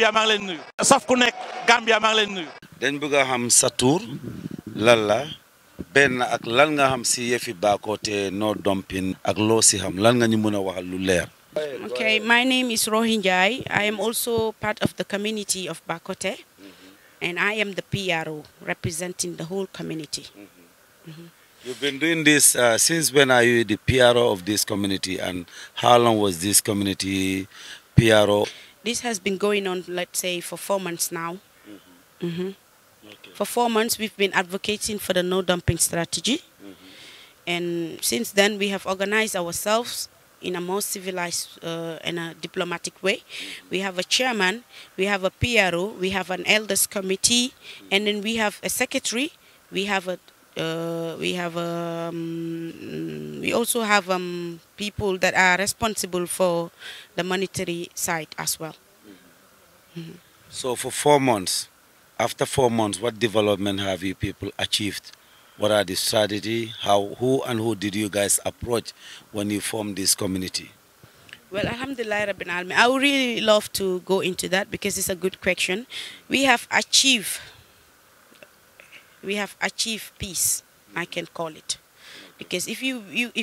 Gambia maa ngi leen nuyu. saf ku nekk Gambia maa ngi leen nuyu. dañ bëgg a xam sa tur lan la benn ak lan nga xam si yëfi Bakoteh no dumping ak loo si xam lan nga ñu mën a waxal lu leer. Okay, my name is Manjai. I am also part of the community of Bakoteh, and I am the PRO representing the whole community. You've been doing this since when are you the PRO of this community, and how long was this community PRO? This has been going on, let's say, for 4 months now. For 4 months, we've been advocating for the no-dumping strategy. And since then, we have organized ourselves in a more civilized and a diplomatic way. We have a chairman, we have a PRO, we have an elders committee, and then we have a secretary. We also have people that are responsible for the monetary side as well. So for 4 months, after 4 months, what development have you people achieved? What are the strategy? Who did you guys approach when you formed this community? Well, Alhamdulillah Rabbil Alamin. I would really love to go into that because it's a good question. We have achieved peace, I can call it. Because if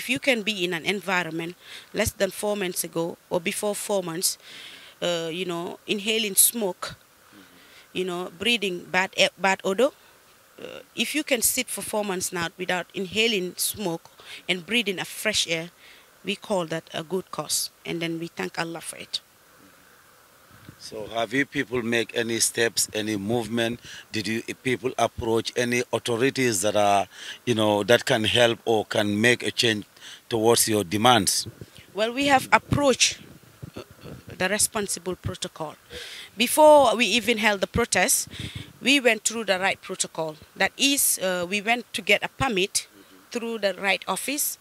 you can be in an environment less than 4 months ago or before 4 months, inhaling smoke, breathing bad odor, if you can sit for 4 months now without inhaling smoke and breathing a fresh air, we call that a good cause, and then we thank Allah for it. So have you people make any steps, any movement? Did you people approach any authorities that are, that can help or can make a change towards your demands? Well, we have approached the responsible protocol. Before we even held the protest, we went through the right protocol. That is, we went to get a permit through the right office.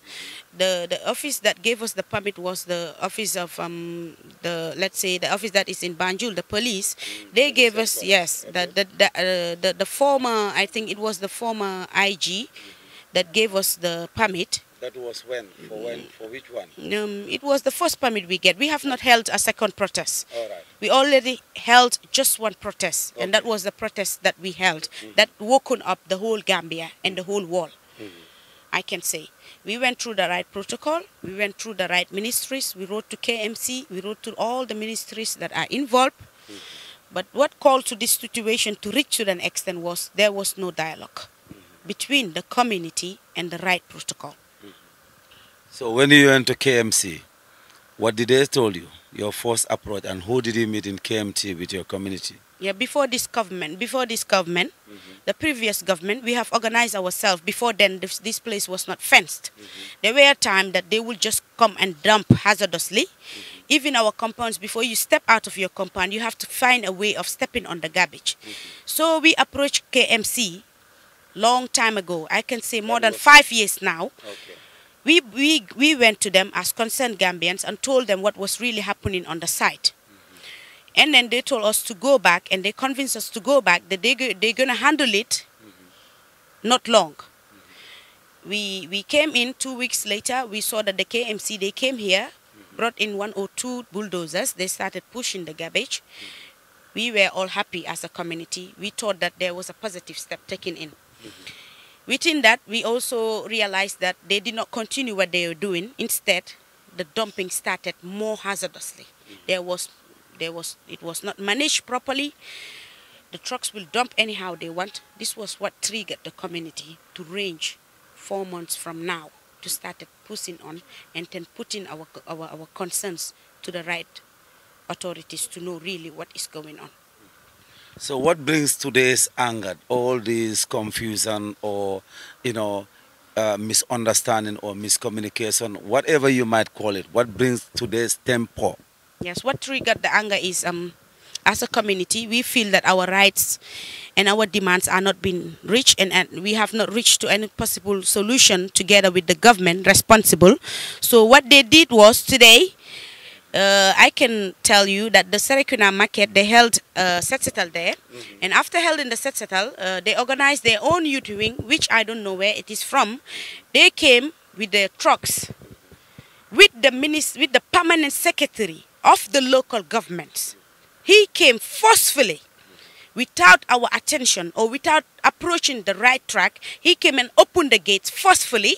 The office that gave us the permit was the office of the office that is in Banjul, the police. They gave us, yes, the former, I think it was the former IG that gave us the permit. That was when? For which one? It was the first permit we get. We have not held a second protest. All right. We already held just one protest, and that was the protest that we held that woken up the whole Gambia and the whole world. I can say. We went through the right protocol, we went through the right ministries, we wrote to KMC, we wrote to all the ministries that are involved. But what called to this situation to reach to an extent was there was no dialogue between the community and the right protocol. So when you went to KMC, what did they tell you, your first approach, and who did you meet in KMT with your community? Yeah, before this government, the previous government, we have organized ourselves. Before then, this place was not fenced. There were times that they would just come and dump hazardously. Even our compounds, before you step out of your compound, you have to find a way of stepping on the garbage. So we approached KMC long time ago. I can say more than 5 years now. Okay. We went to them as concerned Gambians and told them what was really happening on the site. And then they told us to go back, and they convinced us to go back, that they're going to handle it not long. We came in 2 weeks later. We saw that the KMC, they came here, brought in 1 or 2 bulldozers. They started pushing the garbage. We were all happy as a community. We thought that there was a positive step taken in. Within that, we also realized that they did not continue what they were doing. Instead, the dumping started more hazardously. It was not managed properly. The trucks will dump anyhow they want. This was what triggered the community to range 4 months from now to start pushing on and then putting our concerns to the right authorities to know really what is going on. So what brings today's anger, all this confusion or, misunderstanding or miscommunication, whatever you might call it, what brings today's tempo? Yes, what triggered the anger is, as a community, we feel that our rights and our demands are not being reached, and we have not reached to any possible solution together with the government responsible. So what they did was today, I can tell you that the Serekunda market, they held setsettle there. And after holding the setsettle, they organized their own youth wing, which I don't know where it is from. They came with their trucks, with the permanent secretary of the local governments. He came forcefully, without our attention or without approaching the right track. He came and opened the gates forcefully.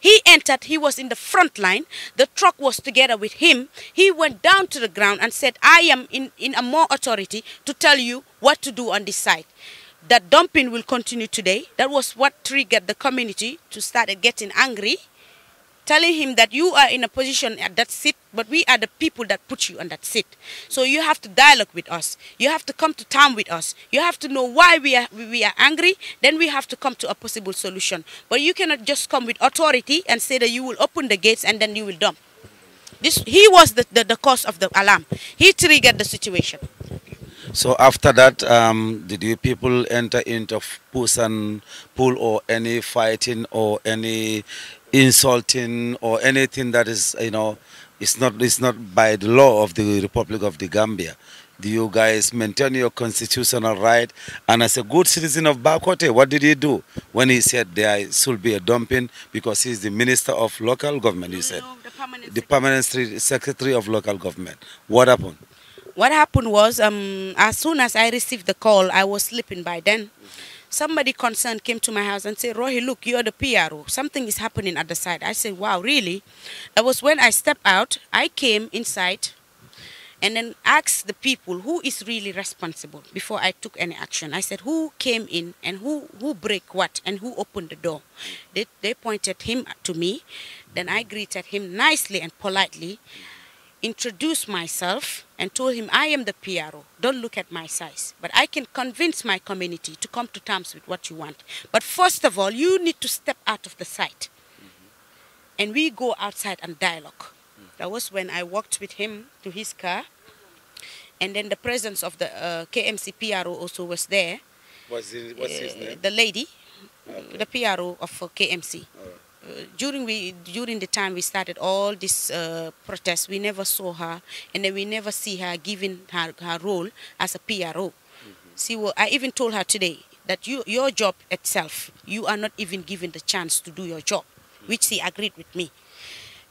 He entered, he was in the front line. The truck was together with him. He went down to the ground and said, I am in a more authority to tell you what to do on this site. That dumping will continue today. That was what triggered the community to start getting angry, telling him that you are in a position at that seat, but we are the people that put you on that seat. So you have to dialogue with us. You have to come to terms with us. You have to know why we are angry. Then we have to come to a possible solution. But you cannot just come with authority and say that you will open the gates and then you will dump. He was the cause of the alarm. He triggered the situation. So after that, did you people enter into push and pull or any fighting or any insulting or anything that is, it's not by the law of the Republic of the Gambia? Do you guys maintain your constitutional right? And as a good citizen of Bakoteh, what did he do when he said there should be a dumping because he's the Minister of Local Government, you said? No, the permanent Secretary of Local Government. What happened? What happened was, as soon as I received the call, I was sleeping by then. Somebody concerned came to my house and said, Rohi, look, you're the PRO. Something is happening at the site. I said, wow, really? That was when I stepped out. I came inside and then asked the people who is really responsible before I took any action. I said, who came in and who break what and who opened the door? They pointed him to me. Then I greeted him nicely and politely, introduced myself and told him I am the PRO. Don't look at my size. But I can convince my community to come to terms with what you want. But first of all, you need to step out of the site. And we go outside and dialogue. That was when I walked with him to his car. And then the presence of the KMC PRO also was there. What's his name? The lady, Okay. the PRO of KMC. During the time we started all this protests, we never saw her, and then we never see her giving her role as a PRO. See, well, I even told her today that your job itself, you are not even given the chance to do your job, which she agreed with me.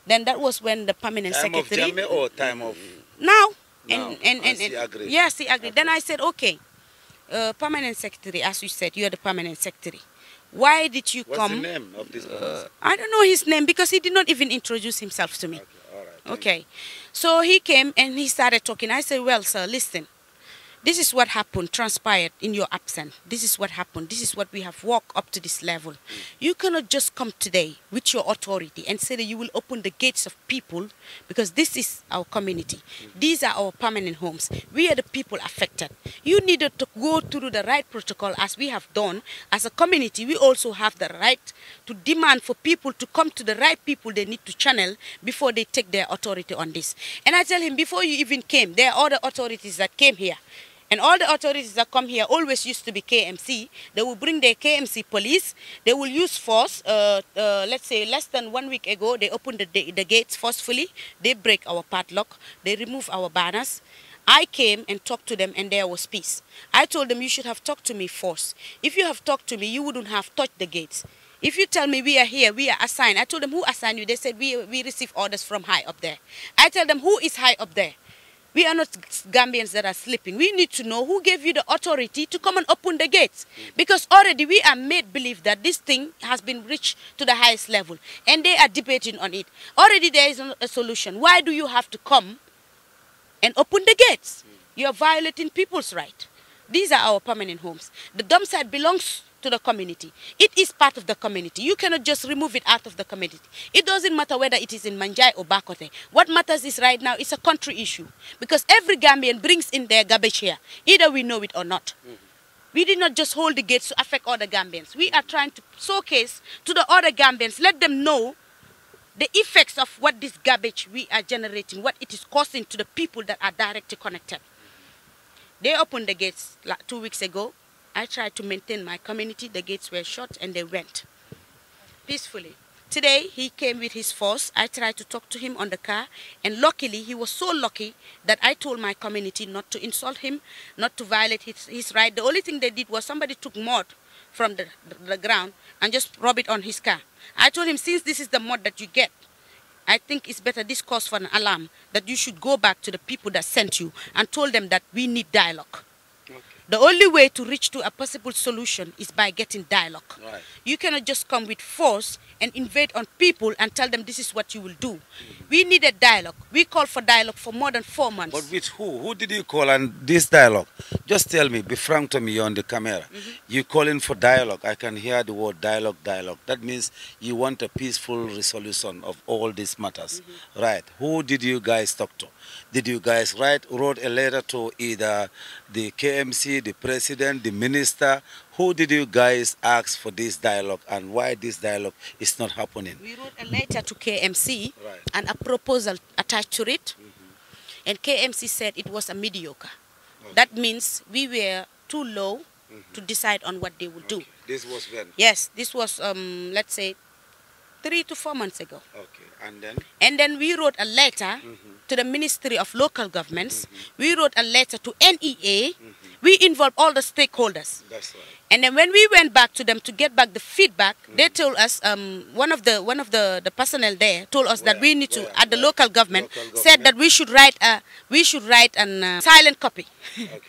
Then that was when the permanent secretary. Time of Jammeh or time of now, now. And She agreed. yes, she agreed. Okay. Then I said, okay, permanent secretary, as you said, you are the permanent secretary. Why did you What's come? the name of this person? I don't know his name because he did not even introduce himself to me. Okay, all right. Okay. So he came and he started talking. I said, well, sir, listen. This is what happened, transpired in your absence. This is what happened. This is what we have walked up to this level. You cannot just come today with your authority and say that you will open the gates of people because this is our community. These are our permanent homes. We are the people affected. You needed to go through the right protocol as we have done. As a community, we also have the right to demand for people to come to the right people they need to channel before they take their authority on this. And I tell him, before you even came, there are other authorities that came here. And all the authorities that come here always used to be KMC. They will bring their KMC police. They will use force. Let's say less than 1 week ago, they opened the gates forcefully. They break our padlock. They remove our banners. I came and talked to them and there was peace. I told them you should have talked to me first. If you have talked to me, you wouldn't have touched the gates. If you tell me we are here, we are assigned. I told them who assigned you. They said we receive orders from high up there. I tell them who is high up there. We are not Gambians that are sleeping. We need to know who gave you the authority to come and open the gates. Because already we are made believe that this thing has been reached to the highest level. And they are debating on it. Already there is a solution. Why do you have to come and open the gates? You are violating people's right. These are our permanent homes. The dump site belongs to the community. It is part of the community. You cannot just remove it out of the community. It doesn't matter whether it is in Manjai or Bakoteh. What matters is right now it's a country issue. Because every Gambian brings in their garbage here. Either we know it or not. We did not just hold the gates to affect other Gambians. We are trying to showcase to the other Gambians, let them know the effects of what this garbage we are generating, what it is causing to the people that are directly connected. They opened the gates like 2 weeks ago. I tried to maintain my community. The gates were shut and they went peacefully. Today, he came with his force. I tried to talk to him on the car. And luckily, he was so lucky that I told my community not to insult him, not to violate his right. The only thing they did was somebody took mud from the ground and just rub it on his car. I told him, since this is the mud that you get, I think it's better this cause for an alarm that you should go back to the people that sent you and told them that we need dialogue. Okay. The only way to reach to a possible solution is by getting dialogue. Right. You cannot just come with force and invade on people and tell them this is what you will do. We needed dialogue. We called for dialogue for more than 4 months. But with who? Who did you call and this dialogue? Just tell me, be frank to me on the camera. You calling for dialogue. I can hear the word dialogue, dialogue. That means you want a peaceful resolution of all these matters. Right. Who did you guys talk to? Did you guys wrote a letter to either the KMC, the president, the minister? Who did you guys ask for this dialogue and why this dialogue is not happening? We wrote a letter to KMC and a proposal attached to it. And KMC said it was a mediocre. That means we were too low to decide on what they would do. This was when? Yes, this was, let's say, 3 to 4 months ago. Okay, and then? And then we wrote a letter to the Ministry of Local Governments. We wrote a letter to NEA. We involved all the stakeholders. That's right. And then when we went back to them to get back the feedback, they told us, one of the personnel there told us that we need to, at the local government, said that we should write a silent copy. Okay.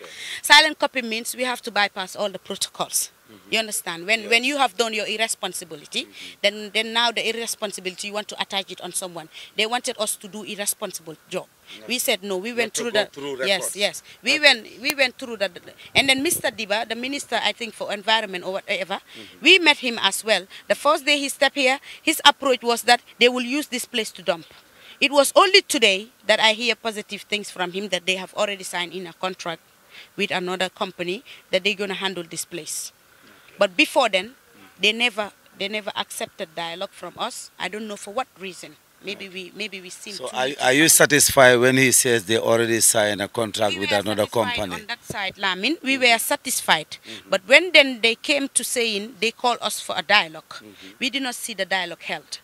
Silent copy means we have to bypass all the protocols. You understand? When you have done your irresponsibility, then now the irresponsibility, you want to attach it on someone. They wanted us to do irresponsible job. We said no. We went through the yes. We went through that, and then Mr. Diba, the minister, I think for environment or whatever, we met him as well. The first day he stepped here, his approach was that they will use this place to dump. It was only today that I hear positive things from him that they have already signed in a contract with another company that they're going to handle this place. But before then, they never accepted dialogue from us. I don't know for what reason. Maybe we seem. So are you satisfied when he says they already signed a contract with another company? On that side, Lamin, we were satisfied. But when then they came to saying they called us for a dialogue, we did not see the dialogue held.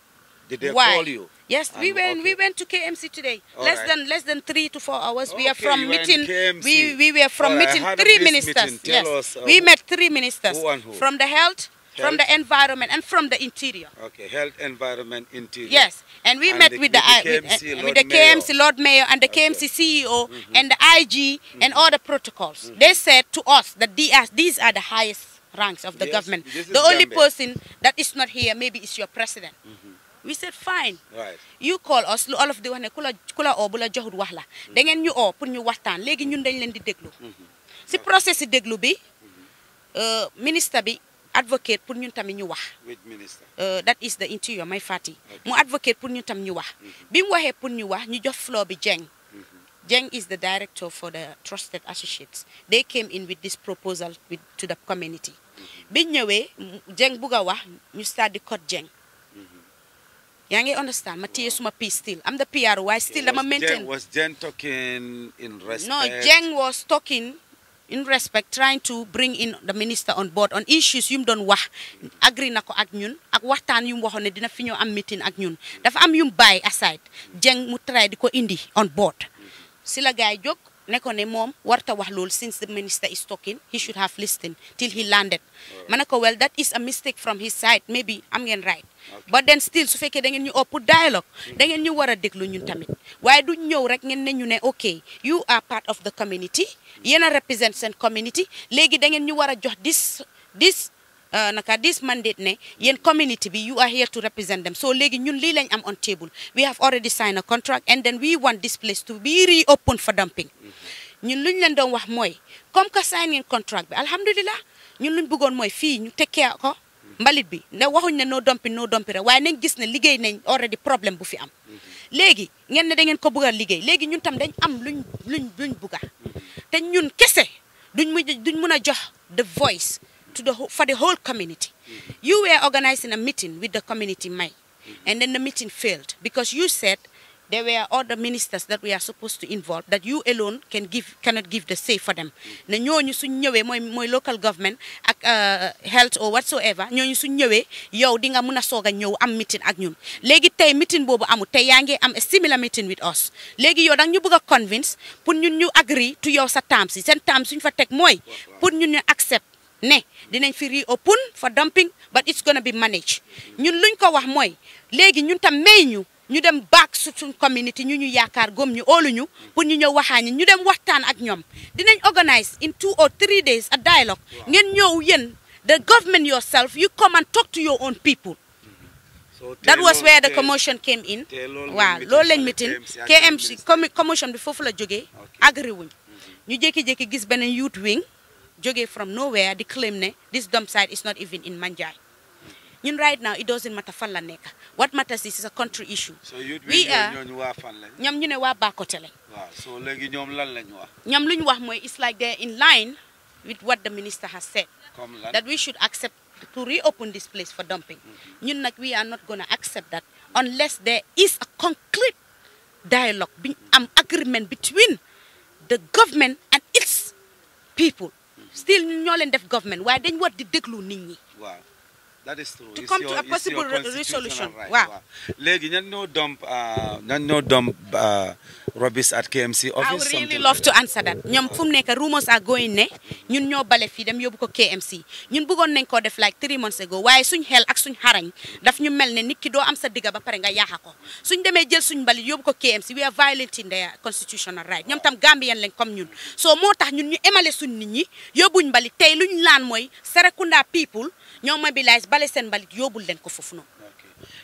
Did they call you? Yes, we went to KMC today. Less than 3 to 4 hours. We are from meeting. We were from meeting 3 ministers. Yes, we met 3 ministers. Who and who? From the health, from the environment, and from the interior. Okay, health, environment, interior. Yes, and we met with the KMC Lord Mayor and the KMC CEO and the IG and all the protocols. They said to us that these are the highest ranks of the government. The only person that is not here maybe is your president. We said fine. Right. You call us lu olof di wax ne kula o bu la joxut wax la da ngeen ñu o pour ñu waxtaan léegi ñun dañ leen di déglu si process yi déglu bi ministre bi advocate pour ñun tamit ñu wax. Which minister? That is the interior may fati mu advocate pour ñun tam ñu wax bi mu waxee pour ñu wax ñu jox floor bi Jeng. Jeng is the director for the Trusted Associates. They came in with this proposal to the community. Bi ñëwee Jeng bugg a wax ñu start di cut Jeng. You understand? Matthias suma piece still. I'm the PR. Why still I'm a maintain. Was Jen talking in respect? No, Jen was talking in respect, trying to bring in the minister on board on issues yum don wax agree nako ak ñun ak waxtaan yum waxone dina fi ñoo am meeting ak ñun. Dafa am yum buy aside. Jen mu try di ko indi on board. Sila gaay jóg ne ko ne mom warta wax lool since the minister is talking, he should have listened till he landed. Manako well, that is a mistake from his side. Maybe I'm getting right. But then still su fekkee da ngeen ñu opp dialogue da ngeen ñu war a déglu ñun tamit waaye du ñëw rek ngeen ne ñu ne ok you are part of the community yéen a represent seen community léegi da ngeen ñu war a jox this mandate ne yéen community bi you are here to represent them so léegi ñun lii lañ am on table we have already signed a contract and then we want this place to be reopened for dumping ñun luñ leen doon wax mooy comme que sign ngeen contract bi alhamdulillah ñun luñ bëggoon mooy fii ñu tekkee ko mbalit bi ne waxuñ ne no dumpi rek waaye nañ gis ne liggéey nañ already problème bu fi am léegi ngeen ne da ngeen ko bëgg a liggéey léegi ñun tam dañ am luñ bëgg te ñun kese duñ mën a jox the voice for the whole community. You were organizing a meeting with the community, May, and then the meeting failed because you said there were other ministers that we are supposed to involve that you alone cannot give the say for them. Na ñooñu suñ ñëwee mooy local government ak health or whatsoever ñooñu suñ ñëwee yow di nga mën a soog a ñëw am meeting ak ñun léegi tey meeting boobu amul tey yaa ngi am a similar meeting with us léegi yow danga ñu bëgg a convince pour ñun ñu agree to yow sa terms yi seen terms suñ fa teg mooy pour ñun ñu accept ne dinañ fi reopen for dumping but it's gonna be managed ñun luñ ko wax mooy léegi ñun tam may ñu ñu dem back suñ community ñu yaakaar gom ñu óoluñu pour ñu ñëw waxaañi ñu dem waxtaan ak ñoom dinañ organize in 2 or 3 days a dialogue ngeen ñëw yéen the government yourself you come and talk to your own people. That was where the commotion came in. Waaw loolu lañ meeting KMC commotion bi foofu la jógee agri wuñ ñu jékki-jékki gis beneen youth wing jógee from nowhere di claim ne this dump site is not even in Manjai. ñun right now it doesn't matter fan la nekk what matters is a country issue. So youth wing ñooñu waa fan lañ. ñoom ñu ne waa Bakoteh lañ. Waaw so léegi ñoom lan lañ wax. ñoom lu ñu wax mooy it's like they're in line with what the minister has said. That we should accept to reopen this place for dumping. ñun nag we are not going to accept that unless there is a concrete dialogue agreement between the government and its people. Still ñoo leen def government waaye dañ war di déglu nit ñi. Waaw. That is true. To come to a possible resolution. Right. Wow. Legi ñan ñoo dump rubbish at KMC office. I would really love to answer that. ñoom fu mu nekk rumors are going ne ñun ñoo bale fii dem yóbbu ko KMC ñun bëggoon nañ ko def like 3 months ago waaye suñ xel ak suñ xarañ daf ñu mel ne nit ki doo am sa digga ba pare nga yaaxa ko suñ demee jël suñ mbalit yóbbu ko KMC we are violating their constitutional right ñoom tam Gambian lañ comme ñun so moo tax ñun ñu emale suñ nit ñi yóbbuñ mbalit tey luñ laan mooy Serekunda people ñoo mobilize bale seen mbalit yóbbul leen ko foofu noonu.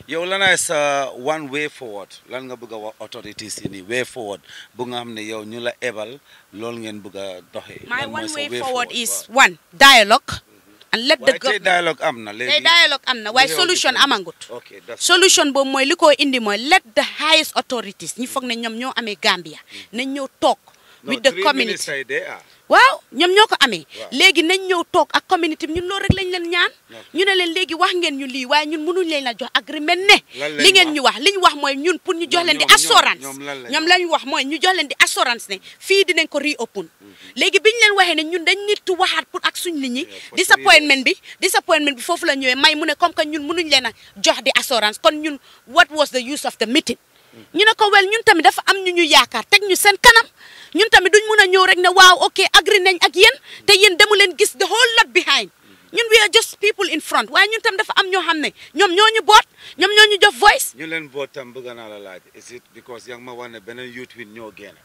yow lan sa one way forward lan nga bëgg a wax authorities yi nii way forward bu nga xam ne yow ñu la ebal loolu ngeen bëgg a doxee. my one way forward is one dialogue. and let the government dialogue am na léegi. dialogue am na waaye solution amangut. solution boobu mooy li ko indi mooy let the highest authorities ñi foog ne ñoom ñoo amee Gambia nañ ñëw toog. with the community waaw ñoom ñoo ko amee léegi nañ ñëw toog ak community ñun loolu rek lañ leen ñaan ñu ne leen léegi wax ngeen ñu lii waaye ñun mënuñ leen la jox agreement ne li ngeen ñu wax li ñu wax mooy ñun pour ñu jox leen di assurance ñoom la ñu wax mooy ñu jox leen di assurance ne fii dinañ ko reopen léegi biñ leen waxee ne ñun dañ nit tu waxaat pour ak suñ nit ñi disappointment bi foofu la ñëwee may mu ne comme que ñun mënuñ leen a jox di assurance kon ñun what was the use of the meeting ñu ne ko wel ñun tamit dafa am ñu yaakaar teg ñu seen kanam ñun tamit duñ mun a ñëw rek ne waaw ok agree nañ ak yéen te yéen demu leen gis the whole lot behind ñun we are just people in front waaye ñun tam dafa am ñoo xam ne ñoom ñoo ñu boot ñoom ñoo ñu jox voice. ñu leen boot tam bëgg naa la laaj is it because yaa ngi ma wax ne beneen youth wi ñoo génn.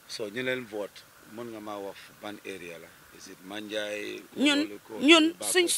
so ñu leen boot mën nga maa wax ban area la is it Manjai. ñun suñ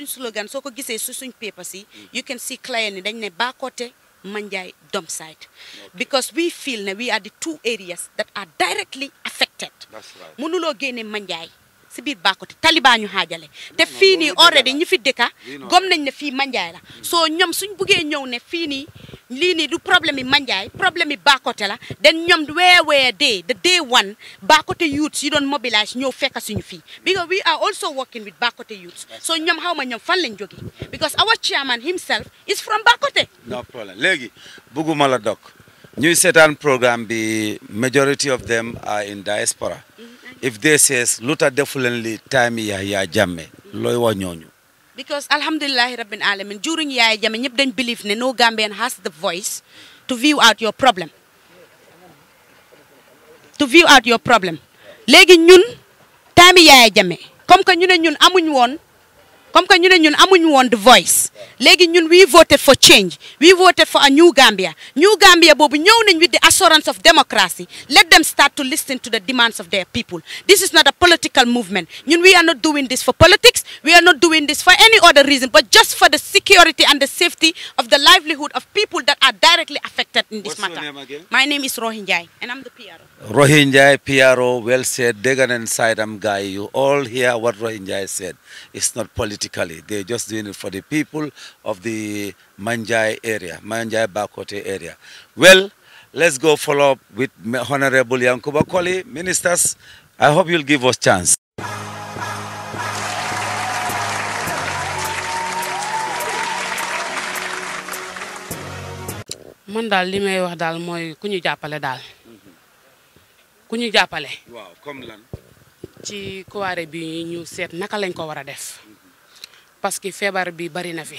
slogan soo ko gisee suñ papers yi you can see clearly dañ ne Bakoteh Manjai dump site because we feel that we are the 2 areas that are directly affected. That's right. Mënuloo génne Manjai si biir Bakoteh Taliban ñu xaajale te fii nii already ñi fi dëkka gom nañ ne fii Manjai la so ñoom suñ buggee ñëw ne fii nii lii nii du problème yi Manjai problème yi Bakoteh la then ñoom where the day one Bakoteh youths yi doon mobilize ñëw fekk suñu fii because we are also working with Bakoteh youths so ñoom xaw ma ñoom fan lañ jógee because our chairman himself is from Bakoteh. No problem léegi bugguma la dok ñuy seetaan programme bi majority of them are in diaspora if they says lu tax defu leen li time Yaya Jammeh looy wax ñooñu. Because alhamdulillahi rabbil alamin during Yaya Jammeh ñëpp dañ believe ne no Gambian has the voice to view out your problem léegi ñun time Yaya Jammeh comme que ñu ne ñun amuñ woon the voice léegi ñun we voted for change we voted for a new Gambia boobu ñëw nañ with the assurance of democracy let them start to listen to the demands of their people this is not a political movement ñun we are not doing this for politics we are not doing this for any other reason but just for the security and the safety of the livelihood of people that are directly affected in this matter. What's your name again? My name is Manjai and I'm the PRO. Manjai, PRO, well said. Degan and Sidam guy, you all hear what Manjai said. It's not politically. They're just doing it for the people of the Manjai area, Manjai Bakoteh area. Well, let's go follow up with Honorable Yankuba Koli. Ministers, I hope you'll give us chance. man daal li may wax daal mooy ku ñu jàppale daal ku ñu jàppale. waaw comme lan. ci kuwaare bi ñu seet naka lañ ko war a def parce que feebar bi bari na fi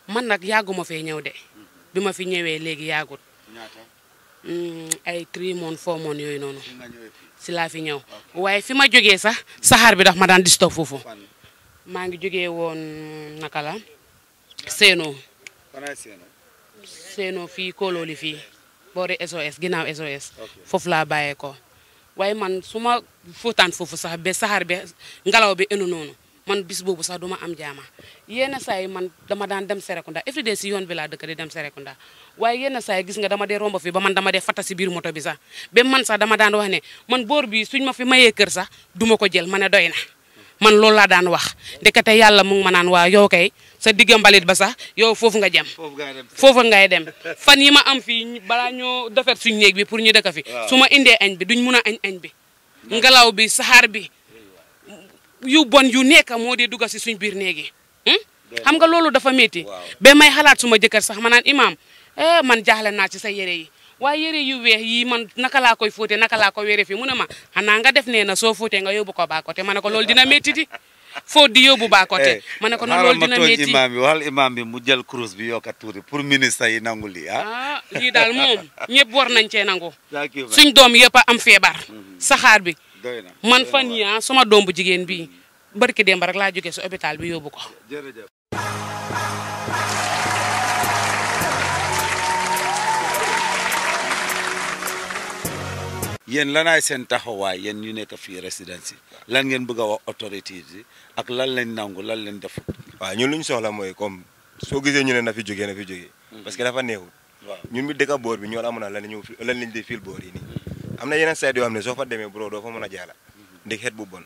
man nag yàgguma fee ñëw de bi ma fi ñëwee léegi yàggut. ñaata. ay 3 months 4 months yooyu noonu. si laa fi ñëw waaye fi ma jógee sax saxaar bi daf ma daan di stop foofu. maa ngi jógee woon naka la Seno. seeno fii kóolooli fii boori SOS ginnaaw SOS foofu laa bàyyee ko waaye man su ma fuutaan foofu sax ba saxaar bi ngelaw bi enu noonu man bis boobu sax duma am jaama yenn saa yi man dama daan dem Serekunda every day si yoon bi laa dëkk di dem Serekunda waaye yenn saa yi gis nga dama dee romb fi ba man dama dee fata si biir moto bi sax ba man sax dama daan wax ne man boor bi suñ ma fi mayee kër sax duma ko jël ma ne doy na man loolu laa daan wax ndekete yàlla mu ngi ma naan waa yow kay sa digga mbalit ba sax yow foofu nga jëm foofu ngay dem fan yi ma am fii balaa ñoo defar suñ néeg bi pour ñu dëkk fi su ma indee añ bi duñ mun a añ bi ngelaw bi saxaar bi yu bon yu nekk moo di dugg si suñ biir néeg yi xam nga loolu dafa métti ba may xalaat suma jëkkër sax ma naan imaam man jaaxle naa ci sa yére yi waaye yére yu weex yi man naka laa koy fóote naka laa ko wéree fi mu ne ma xanaa nga def nee na soo fóotee nga yóbbu ko Bakoteh ma ne ko loolu dina métti di fóot di yóbbu Bakoteh ma ne ko noonu loolu dina métti waxal imam bi mu jël kurus bi yokk a tuuri pour ministre yi nangu lii lii daal moom ñëpp war nañ cee nangu suñ doom yëpp a am feebar saxaar bi man fan yi suma doom bu jigéen bi barki démb rek laa jógee si hôpital bi yóbbu ko jërëjëf yéen lanaay seen taxawaay yéen ñu nekk fii résidence yi lan ngeen bëgg a wax autorités yi ak lan lañ nangu lan lañ def waaw ñun lu ñu soxla mooy comme soo gisee ñu ne na fi jógee parce que dafa neexul ñun mi dëkk boor bi ñoo la mën a lan lañ di fil boor yi nii am na yeneen site yoo xam ne soo fa demee bro doo fa mën a jaala ndig xet bu bon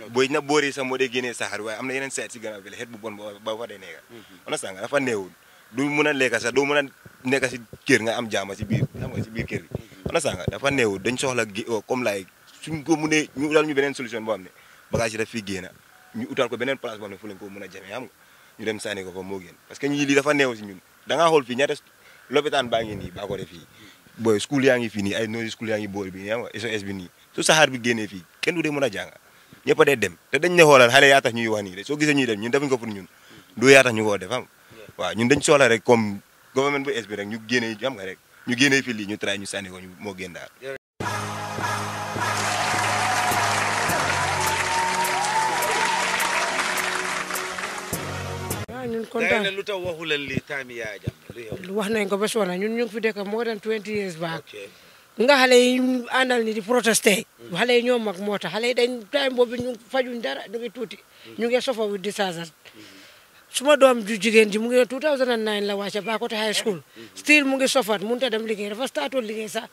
booy na boor yi sax moo dee génnee saxaar waaye am na yeneen site si gannaaw bi la xet bu bon ba fa dee nekka on a sanga dafa neexul du mën a lekka sax doo mën a nekk si kër nga am jaama si biir xam nga si biir kër bi on sanga dafa néew dañ soxla comme laay suñ ko mënee ñu utal ñu beneen solution boo xam ne bagage yi daf fi génn ñu utal ko beneen place boo xam ne fu lañ ko mën a jamee xam nga ñu dem sànni ko fa moo gën parce que ñii lii dafa néew si ñun da ngaa xool fii ñaata lopitaan baa ngi nii Bakoteh fii booy school yaa ngi fii nii ay noori school yaa ngi boori bi nii xam nga SOS bi nii su saxaar bi génnee fii kenn du dee mën a jàng ñëpp a dee dem te dañ ne xoolal xale yaa tax ñuy wax nii rek soo gisee ñuy dem ñun defuñ ko pour ñun du yaa tax ñu koo def xam waaw ñun dañ soxla rek comme gouvernement bu es bi rek ñu génnee xam nga rek ñu génnee fii lii ñu tray ñu sànni ko ñu moo gën daal ñun kontaan lu tax waxu leen lii time yaa jam lu wax nañ ko ba sonn ñun ñu ngi fi dëkk more than 20 years back nga xale yi àndal ni di protester xale yi ñoo mag moo tax xale yi dañ time boobu ñu fajuñ dara ñu ngi tuuti ñu ngi suffer with diseases suma doom ju jigéen ji mu ngi 2009 la wàcce Bakoteh high school still mu ngi suffer mënut a dem liggéey dafa startoon liggéey sax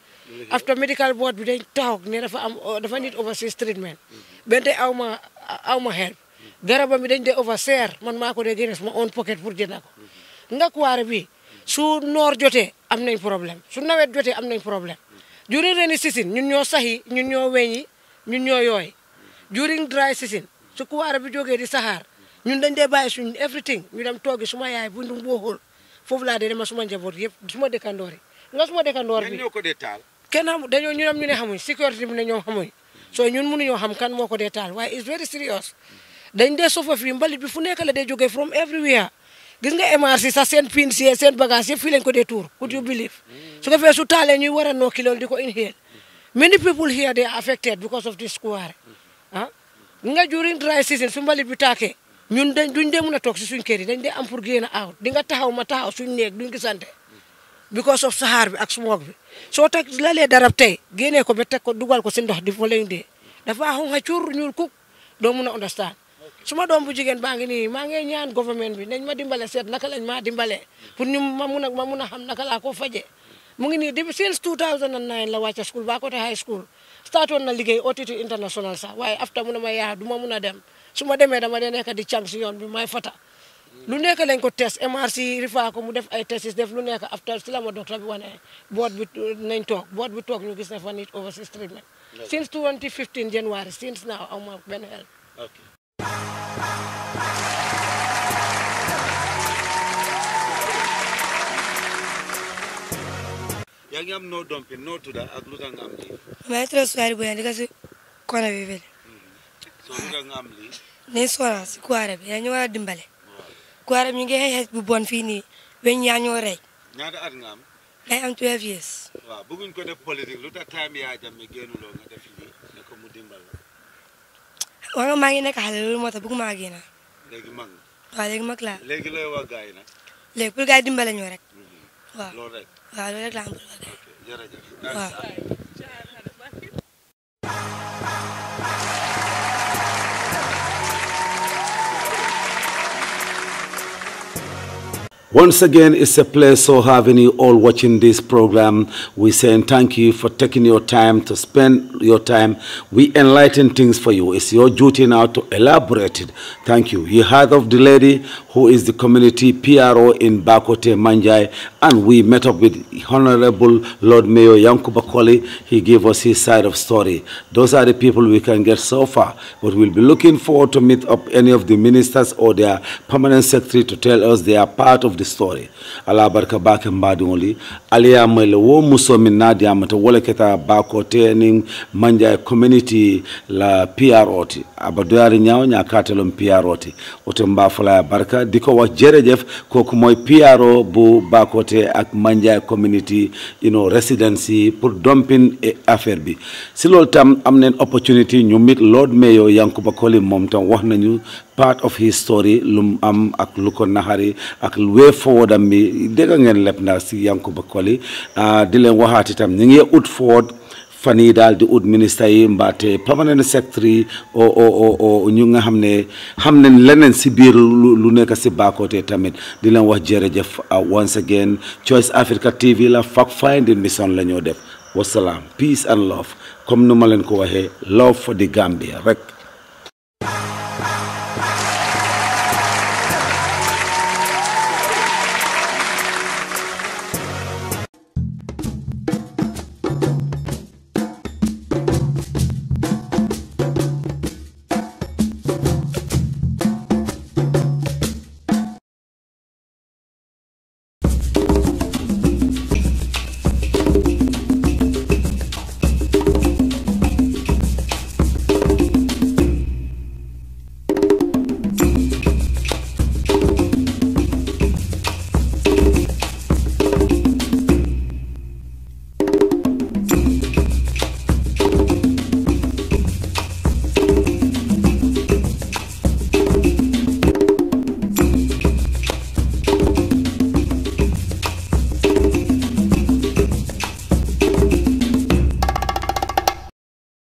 after medical board bi dañ taxaw ne dafa need overseas treatment benn tey aw ma help garabam bi dañ dee overseer man maa ko dee génne suma own pocket pour jënd ko nga kuwaare bi su noor jotee am nañ problème su nawet jotee am nañ problème during rainy season ñun ñoo saxi ñun ñoo weñi ñun ñoo yooy during dry season su kuwaare bi jógee di saxaar ñun dañ dee bàyyi suñ everything ñu dem toogi suma yaay bu ndum boo xool foofu laa dee dema suma njaboot yëpp suma dëkkandoor yi nga suma dëkkandoor bi ñoo ko dee taal kenn xam dañoo ñu am ñu ne xamuñ sécurité bi ne ñoom xamuñ soo ñun mënuñoo xam kan moo ko dee taal waaye it's very serious dañ dee sofa fii mbalit bi fu nekk la dee jógee from everywhere gis nga MRC sax seen pin si seen bagage yëpp fii lañ ko dee tuur could you believe su ko fee su taalee ñuy war a nokki loolu di ko inhale many people here they are affected because of this kuwaare nga during dry season su mbalit bi taakee ñun duñ dee mën a toog si suñ kër yi dañ dee am pour génn out di nga taxaw ma taxaw suñ néeg duñ gisante because of saxaar bi ak smoke bi soo teg lalee darab tey génnee ko ba teg ko dugal ko si ndox di fa lañ dee dafa xonxa cuur ñuul kuk doo mën a understand suma doom bu jigéen baa ngi nii maa ngi ñaan government bi nañ ma dimbale seet naka lañ ma dimbale pour ñu ma mun a xam naka laa ko faje mu ngi nii depuis since 2009 la wàcce school Bakoteh high school startoon na liggéey OTT international sax waaye after mu ne ma yaa du ma mun a dem su ma demee dama dee nekk di càng si yoon bi may fata lu nekk lañ ko test MRC rifa ko mu def ay tests def lu nekk after si la ma docteur bi wane board bi nañ toog board bi toog ñu gis ne fa nit overseas treatment since 2015 January since now aw ma benn help yaa ngi am noo dompi noo tudda ak lu tax nga am lii maa ngi suwaari bu di ka si kona bi fele so lu tax nga am lii ne sona si kuwaare bi yaa ñu war a dimbale kuwaare bi ñu ngi xeex bu bon fii nii weñ yaa ñoo rey ñaata at nga am day am 12 years waaw bëgguñ ko def politique lu tax time yaa jàmme génnuloo nga def lii ne ko mu dimbal wax nga maa ngi nekk xale loolu moo tax bëgg maa génn léegi mag waaw léegi mag laa léegi looy wax gars yi nag léegi pour gars yi dimbale ñoo rek waaw loolu rek waaw loolu rek laa am pour wax jërëjëf waaw. Once again, it's a pleasure having you all watching this program. We saying thank you for taking your time to spend your time. We enlighten things for you. It's your duty now to elaborate it. Thank you. You heard of the lady who is the community PRO in Bakoteh, Manjai, and we met up with Honorable Lord Mayor Yankuba Koli. He gave us his side of story. Those are the people we can get so far, but we'll be looking forward to meet up any of the ministers or their permanent secretary to tell us they are part of the story. Allah barka bake mbadingoli aliya mele wo muso min nadi amata wala keta Bakoteh ning Manjai community la PROT abadoyari nyaaw nya katelom PROT oto mbafala barka diko wax jerejef koku moy PRO bu Bakoteh ak Manjai community residency pour dumping affaire bi si lol tam am nañ opportunity ñu meet Lord Mayor Yankuba Koli mom tam wax nañu part of his story lum am ak lu ko naxari ak way forward am bi dégg ngeen lepp na si Yankuba Koli di leen waxaat itam ñu ngi ut forward fan yi daal di ut ministre yi mbaate permanent secretary o ñu nga xam ne xam nañ leneen si biir lu nekk si Bakoteh tamit di leen wax jërëjëf once again Choice Africa TV la fact finding mission la ñoo def wasalaam peace and love comme nu ma leen ko waxee love for the Gambia rek